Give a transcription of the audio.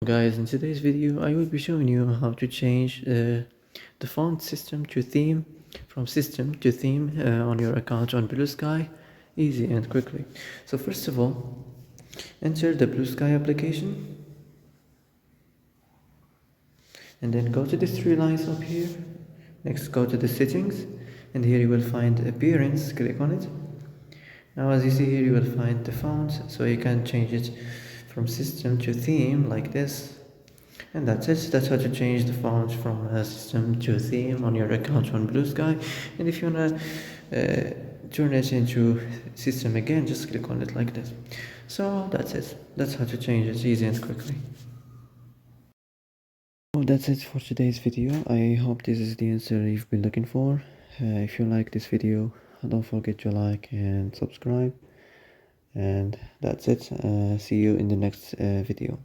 Guys, in today's video I will be showing you how to change the font system to theme, from system to theme on your account on Bluesky, easy and quickly. So first of all, enter the Bluesky application and then go to these three lines up here. Next, go to the settings, and here you will find appearance. Click on it. Now as you see here, you will find the font, so you can change it from system to theme like this. And that's it. That's how to change the font from system to theme on your account on Bluesky. And if you wanna turn it into system again, just click on it like this. So that's it. That's how to change it easy and quickly. Well, that's it for today's video. I hope this is the answer you've been looking for. If you like this video, don't forget to like and subscribe. And that's it. See you in the next video.